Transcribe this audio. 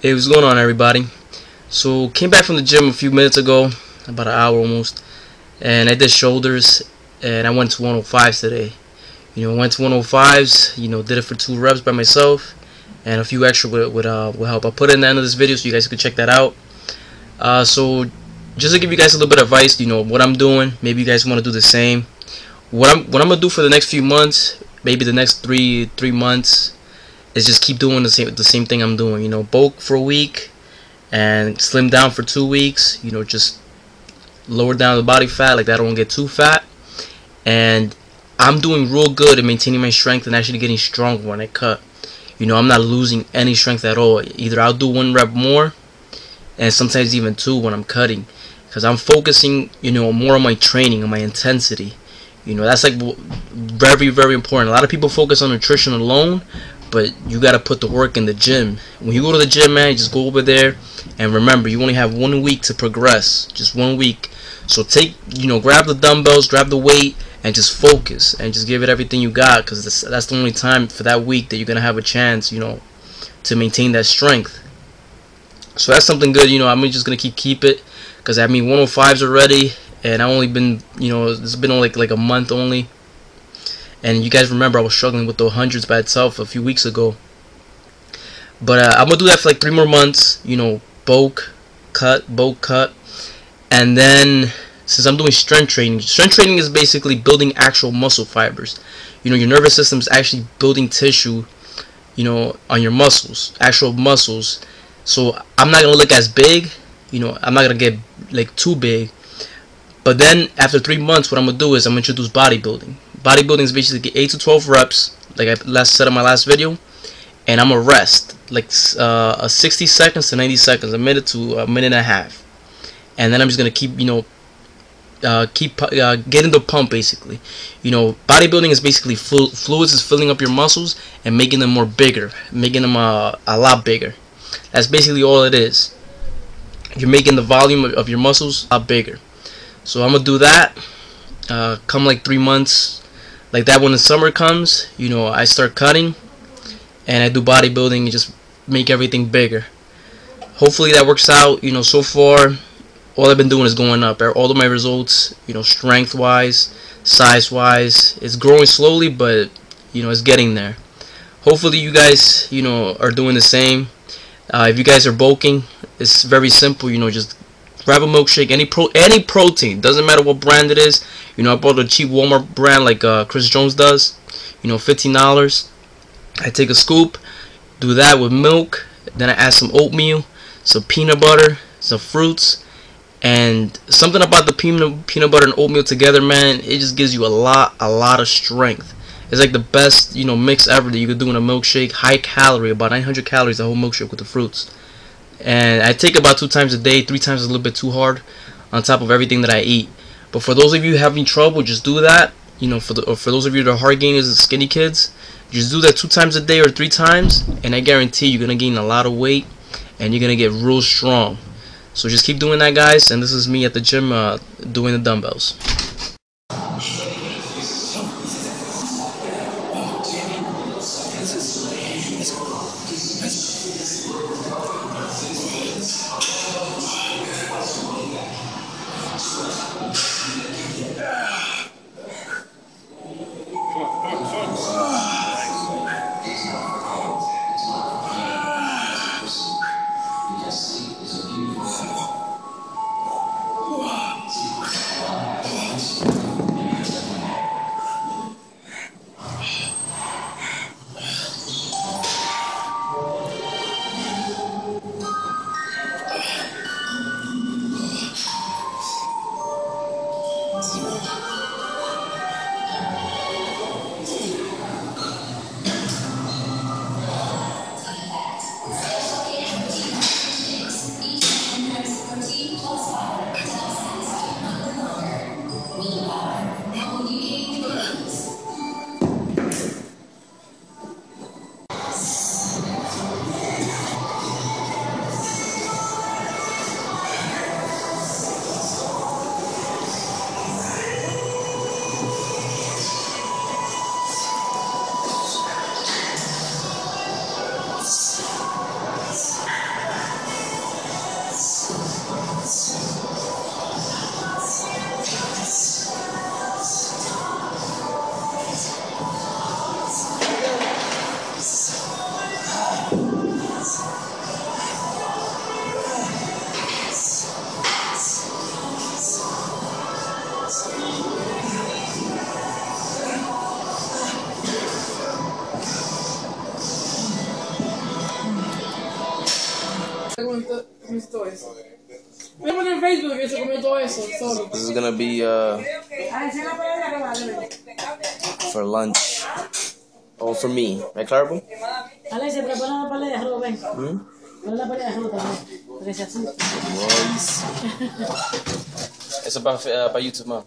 Hey, what's going on, everybody? So came back from the gym a few minutes ago, about an hour almost, and I did shoulders, and I went to 105s today. Went to 105s. Did it for 2 reps by myself, and a few extra would help. I'll put it in the end of this video so you guys can check that out. So just to give you guys a little bit of advice, what I'm doing. Maybe you guys want to do the same. What I'm gonna do for the next few months, maybe the next three months, is just keep doing the same thing I'm doing. Bulk for a week and slim down for 2 weeks. Just lower down the body fat, like that I don't get too fat. And I'm doing real good at maintaining my strength and actually getting stronger when I cut. I'm not losing any strength at all. Either I'll do 1 rep more, and sometimes even 2 when I'm cutting, because I'm focusing more on my training, on my intensity. That's like very, very important. A lot of people focus on nutrition alone, but you gotta put the work in the gym. When you go to the gym, man, just go over there, and remember, you only have 1 week to progress. Just 1 week. So grab the dumbbells, grab the weight, and just focus, and just give it everything you got, because that's the only time for that week that you're gonna have a chance, to maintain that strength. So that's something good. I'm just gonna keep it, because I mean 105s already, and I only been, it's been only like a month only. And you guys remember I was struggling with the hundreds by itself a few weeks ago. But I'm going to do that for like 3 more months. Bulk, cut. And then, since I'm doing strength training is basically building actual muscle fibers. Your nervous system is actually building tissue, on your muscles, actual muscles. So I'm not going to look as big. I'm not going to get like too big. But then after 3 months, what I'm going to do is I'm going to introduce bodybuilding. Bodybuilding is basically 8 to 12 reps, like I said in my last video, and I'm going to rest, like 60 seconds to 90 seconds, a minute to a minute and a half. And then I'm just going to keep, getting the pump, basically. Bodybuilding is basically fluids is filling up your muscles and making them bigger, making them a lot bigger. That's basically all it is. You're making the volume of your muscles a lot bigger. So I'm going to do that, come like 3 months. Like that, when the summer comes, I start cutting, and I do bodybuilding and just make everything bigger. Hopefully that works out. So far, all I've been doing is going up. All of my results, strength-wise, size-wise, it's growing slowly, but it's getting there. Hopefully you guys, are doing the same. If you guys are bulking, it's very simple. Just grab a milkshake, any protein, doesn't matter what brand it is. I bought a cheap Walmart brand like Chris Jones does, $15. I take a scoop, do that with milk, then I add some oatmeal, some peanut butter, some fruits, and something about the peanut butter and oatmeal together, man, it just gives you a lot of strength. It's like the best, mix ever that you could do in a milkshake. High calorie, about 900 calories, the whole milkshake with the fruits. And I take about 2 times a day. 3 times is a little bit too hard on top of everything that I eat. But for those of you having trouble, just do that. For those of you that are hard gainers and skinny kids, just do that 2 times a day or 3 times, and I guarantee you're gonna gain a lot of weight and you're gonna get real strong. So just keep doing that, guys. And this is me at the gym doing the dumbbells. comiste todo eso. Voy a poner en Facebook que se comió todo eso solo. This is gonna be for lunch. Oh, for me. Right, Clarabelle? Alex, prepara la paleta de arroz, ven. Pon la paleta de arroz también, para que se asuste. Nice. Eso para YouTube, man.